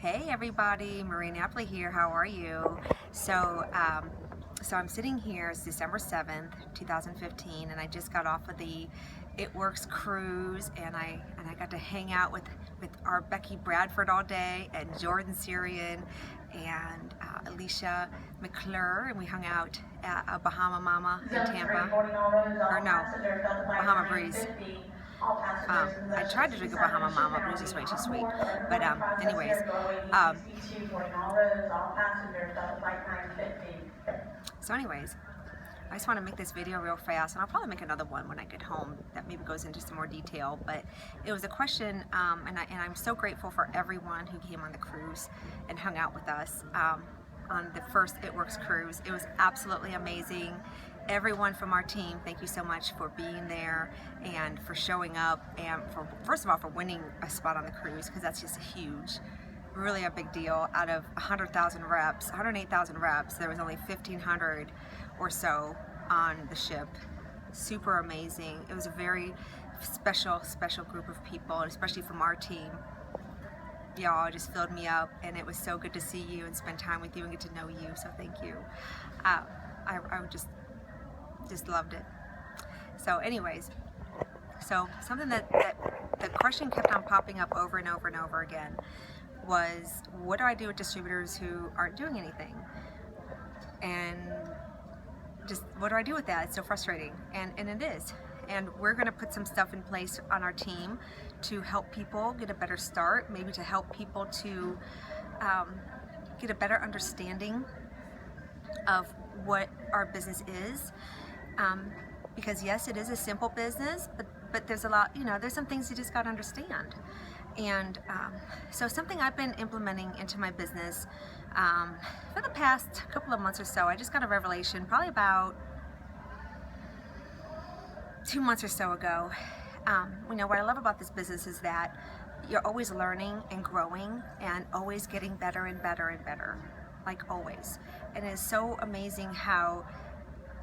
Hey everybody, Marie Napoli here. How are you? So I'm sitting here. It's December 7th, 2015, and I just got off of the It Works cruise, and I got to hang out with our Becky Bradford all day, and Jordan Syrian, and Alicia McClure, and we hung out at a Bahama Mama in Tampa. Or no, Bahama Breeze. I tried to drink a Bahama Mama, but it was just way too sweet. But anyways, I just want to make this video real fast, and I'll probably make another one when I get home that maybe goes into some more detail. But it was a question, and I'm so grateful for everyone who came on the cruise and hung out with us on the first It Works cruise. It was absolutely amazing. Everyone from our team, thank you so much for being there and for showing up, and for, first of all, for winning a spot on the cruise, because that's just huge, really a big deal. Out of 100,000 reps, 108,000 reps, there was only 1,500 or so on the ship. Super amazing. It was a very special group of people, especially from our team. Y'all just filled me up, and it was so good to see you and spend time with you and get to know you, so thank you. I just loved it. So anyways, so something that the question kept on popping up over and over and over again was, what do I do with distributors who aren't doing anything? And just what do I do with that? It's so frustrating, and it is. And we're going to put some stuff in place on our team to help people get a better start, maybe to help people to get a better understanding of what our business is. Because yes, it is a simple business, but there's a lot, there's some things you just got to understand. And so something I've been implementing into my business for the past couple of months or so, I just got a revelation probably about 2 months or so ago. What I love about this business is that you're always learning and growing and always getting better and better and better, like always. And it's so amazing how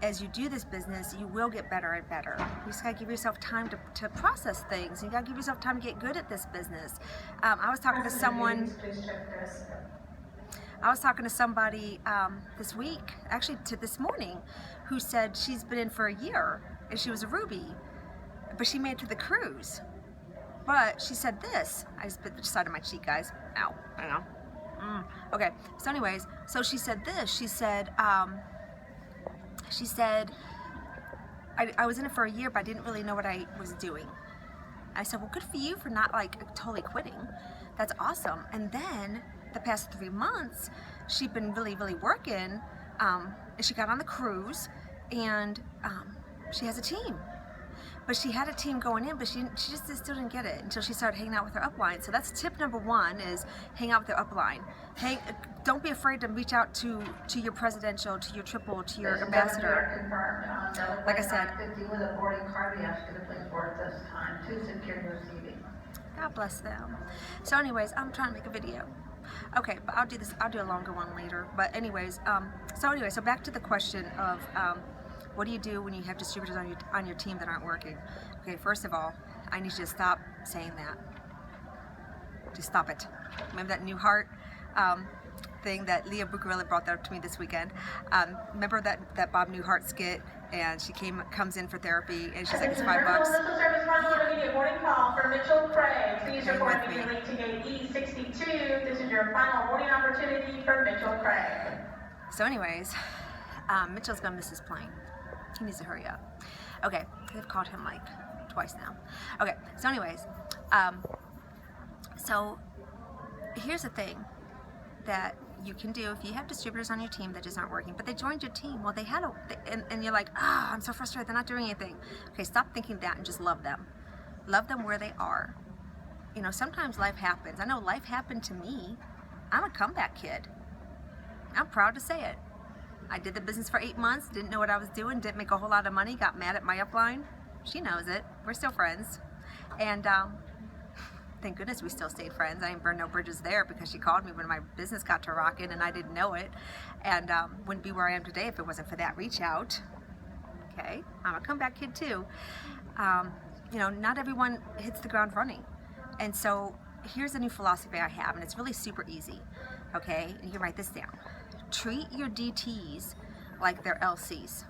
as you do this business, you will get better and better. You just gotta give yourself time to process things. You gotta give yourself time to get good at this business. I was talking to somebody this week, actually this morning, who said she's been in for a year and she was a Ruby, but she made it to the cruise. But she said this. I just bit the side of my cheek, guys. Ow, I don't know. Okay, so anyways, so she said this. She said, I was in it for a year, but I didn't really know what I was doing. I said, well, good for you for not totally quitting. That's awesome. And then the past 3 months, she'd been really working, and she got on the cruise, and she has a team. But she had a team going in, but she just still didn't get it until she started hanging out with her upline. So that's tip number 1, is hang out with your upline. Hey, don't be afraid to reach out to your presidential, to your triple, to your ambassador. Like I said, God bless them. So anyways, I'm trying to make a video. Okay, but I'll do a longer one later. But anyways, so back to the question of what do you do when you have distributors on your team that aren't working? Okay, first of all, I need you to stop saying that. Just stop it. Remember that New Heart thing that Leah Bucarella brought that up to me this weekend? Remember that Bob Newhart skit, and she comes in for therapy, and she's like, it's $5. Service Responsible Immediate boarding call for Mitchell Craig. Please report immediately to gate E62. This is your final boarding opportunity for Mitchell Craig. So anyways, Mitchell's gonna miss his plane. He needs to hurry up. Okay, they've called him like twice now. Okay, so anyways, so here's the thing that you can do if you have distributors on your team that just aren't working, but they joined your team. Well, and you're like, I'm so frustrated, they're not doing anything. Okay, stop thinking that and just love them. Love them where they are. Sometimes life happens. I know life happened to me. I'm a comeback kid. I'm proud to say it. I did the business for 8 months, didn't know what I was doing, didn't make a whole lot of money, got mad at my upline. She knows it. We're still friends. And thank goodness we still stayed friends. I didn't burn no bridges there, because she called me when my business got to rocking and I didn't know it. And wouldn't be where I am today if it wasn't for that reach out. Okay, I'm a comeback kid too. Not everyone hits the ground running. And so here's a new philosophy I have, and it's really super easy, okay? And you can write this down. Treat your DTs like they're LCs,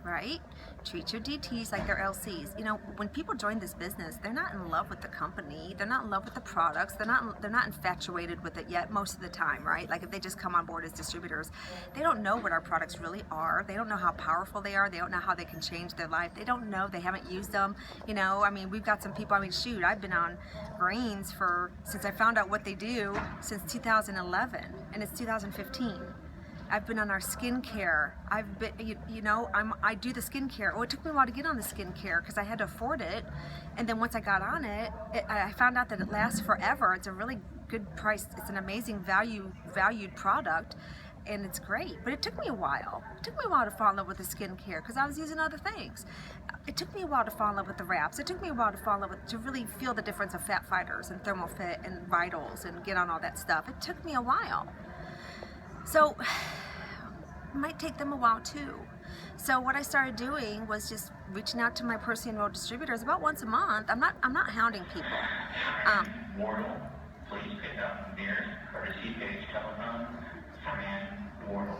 right? Treat your DTs like they're LCs. You know, when people join this business, they're not in love with the company. They're not in love with the products. They're not infatuated with it yet most of the time, right? Like if they just come on board as distributors, they don't know what our products really are. They don't know how powerful they are. They don't know how they can change their life. They don't know. They haven't used them. You know, I mean, we've got some people, I mean, shoot, I've been on greens since I found out what they do since 2011, and it's 2015. I've been on our skincare. I've been, you know, I do the skincare. Oh, it took me a while to get on the skincare because I had to afford it. And then once I got on it, I found out that it lasts forever. It's a really good price. It's an amazing valued product, and it's great. But it took me a while. It took me a while to fall in love with the skincare because I was using other things. It took me a while to fall in love with the wraps. It took me a while to fall in love with, to really feel the difference of Fat Fighters and Thermal Fit and Vitals and get on all that stuff. It took me a while. So it might take them a while too. So what I started doing was just reaching out to my personally enrolled distributors about once a month. I'm not hounding people. Wardle, please pick up nearest courtesy page telephone. Fran Wardle.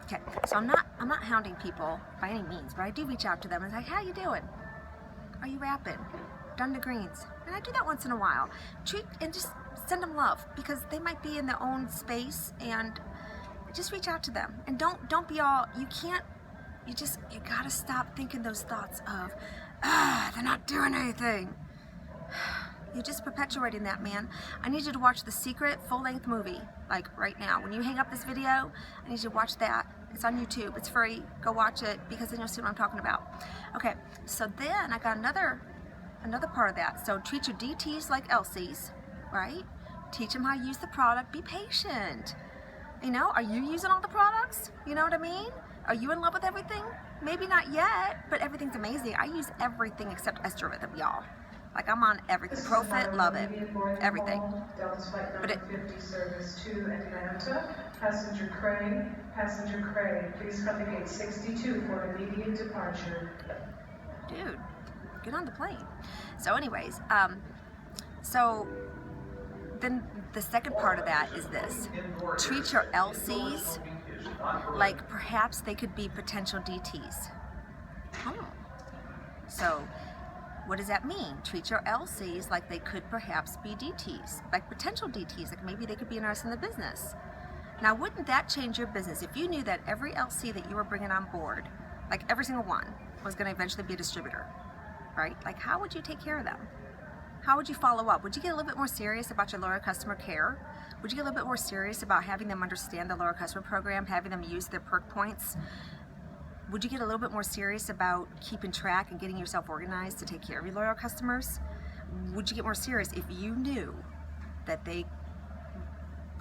Okay, so I'm not hounding people by any means, but I do reach out to them and say, how you doing? Are you rapping? Done the greens? And I do that once in a while. Treat and just send them love because they might be in their own space, and just reach out to them. And don't be all, you gotta stop thinking those thoughts of, they're not doing anything. You're just perpetuating that, man. I need you to watch The Secret full-length movie, like right now. When you hang up this video, I need you to watch that. It's on YouTube, it's free, go watch it because then you'll see what I'm talking about. Okay, so then I got another part of that. So treat your DTs like LCs, right? Teach them how to use the product, be patient. You know, are you using all the products? You know what I mean? Are you in love with everything? Maybe not yet, but everything's amazing. I use everything except ester rhythm, y'all. Like I'm on everything. Profit, love it. Everything. Delta's flight number 50 service to Atlanta. Passenger Craig, please come to gate 62 for immediate departure. Dude, get on the plane. So anyways, so then the second part of that is this. Treat your LCs like perhaps they could be potential DTs. Oh. So what does that mean? Treat your LCs like they could perhaps be DTs, like potential DTs, like maybe they could be interested in the business. Now, wouldn't that change your business if you knew that every LC that you were bringing on board, like every single one, was going to eventually be a distributor, right? Like, how would you take care of them? How would you follow up? Would you get a little bit more serious about your loyal customer care? Would you get a little bit more serious about having them understand the loyal customer program, having them use their perk points? Would you get a little bit more serious about keeping track and getting yourself organized to take care of your loyal customers? Would you get more serious if you knew that they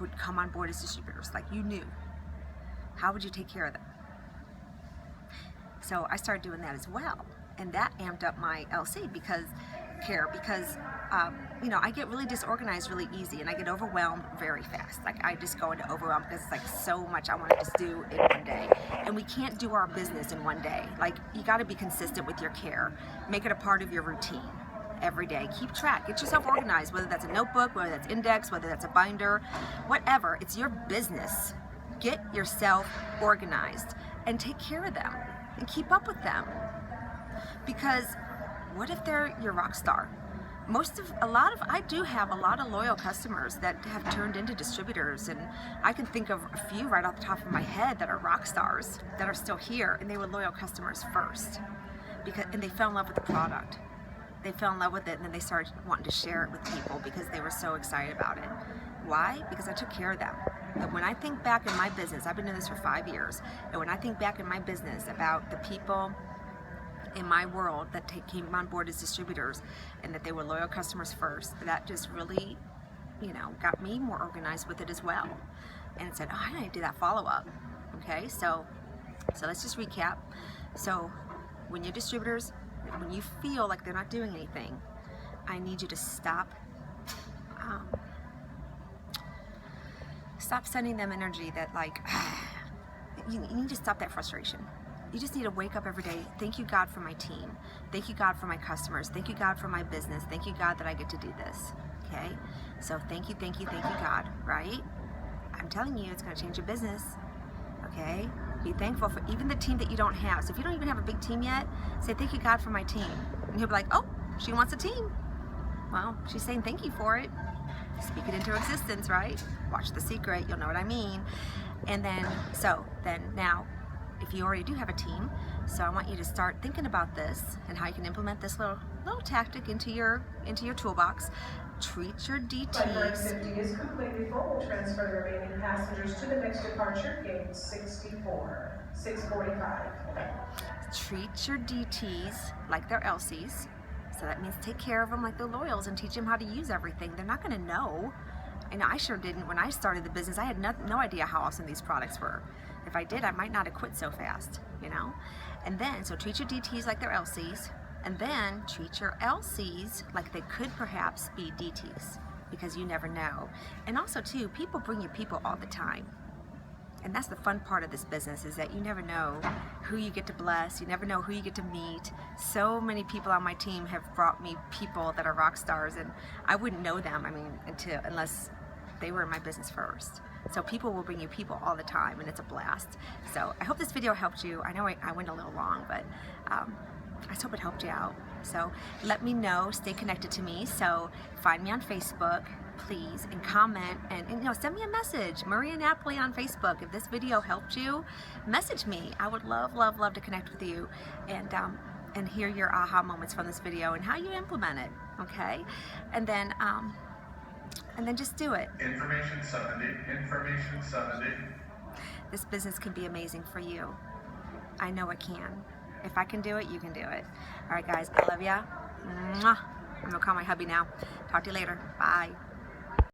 would come on board as distributors, like you knew? How would you take care of them? So I started doing that as well, and that amped up my LC because you know, I get really disorganized really easy, and I get overwhelmed very fast. Like I just go into overwhelm because it's like so much I want to just do in one day, and we can't do our business in one day. Like you got to be consistent with your care, make it a part of your routine every day. Keep track, get yourself organized, whether that's a notebook, whether that's index, whether that's a binder, whatever. It's your business. Get yourself organized and take care of them and keep up with them, because what if they're your rock star? I do have a lot of loyal customers that have turned into distributors, and I can think of a few right off the top of my head that are rock stars that are still here, and they were loyal customers first, and they fell in love with the product. They fell in love with it, and then they started wanting to share it with people because they were so excited about it. Why? Because I took care of them. But when I think back in my business, I've been doing this for 5 years, and when I think back in my business about the people in my world that came on board as distributors and that they were loyal customers first, that just really, you know, got me more organized with it as well. And it said, oh, I need to do that follow-up. Okay, so let's just recap. So when you're distributors, when you feel like they're not doing anything, I need you to stop sending them energy that like, you need to stop that frustration. you just need to wake up every day. Thank you, God, for my team. Thank you, God, for my customers. Thank you, God, for my business. Thank you, God, that I get to do this. Okay? So thank you, God, right? I'm telling you, it's going to change your business. Okay? Be thankful for even the team that you don't have. So if you don't even have a big team yet, say, thank you, God, for my team. And he'll be like, oh, she wants a team. Well, she's saying thank you for it. Speak it into existence, right? Watch The Secret, you'll know what I mean. And then, now, if you already do have a team, so I want you to start thinking about this and how you can implement this little tactic into your toolbox. Treat your Flight DTs. 50 is completely full. We'll transfer the remaining passengers to the next departure, gate 64, 645. Treat your DTs like they're LCs. So that means take care of them like they're loyals and teach them how to use everything. They're not going to know. And I sure didn't. When I started the business, I had no idea how awesome these products were. If I did, I might not have quit so fast, you know? And then, so treat your DTs like they're LCs, and then treat your LCs like they could perhaps be DTs, because you never know. And also, too, people bring you people all the time. And that's the fun part of this business, is that you never know who you get to bless. You never know who you get to meet. So many people on my team have brought me people that are rock stars, and I wouldn't know them, unless they were in my business first. So people will bring you people all the time, and it's a blast. So I hope this video helped you. I know I went a little long, but I just hope it helped you out. So let me know, stay connected to me. So find me on Facebook, please, and comment, and send me a message, Maria Napoli on Facebook. If this video helped you, message me. I would love to connect with you and hear your aha moments from this video and how you implement it, okay? And then just do it. Information 70. This business can be amazing for you. I know it can. If I can do it, you can do it. All right, guys, I love ya. Mwah. I'm gonna call my hubby now. Talk to you later. Bye.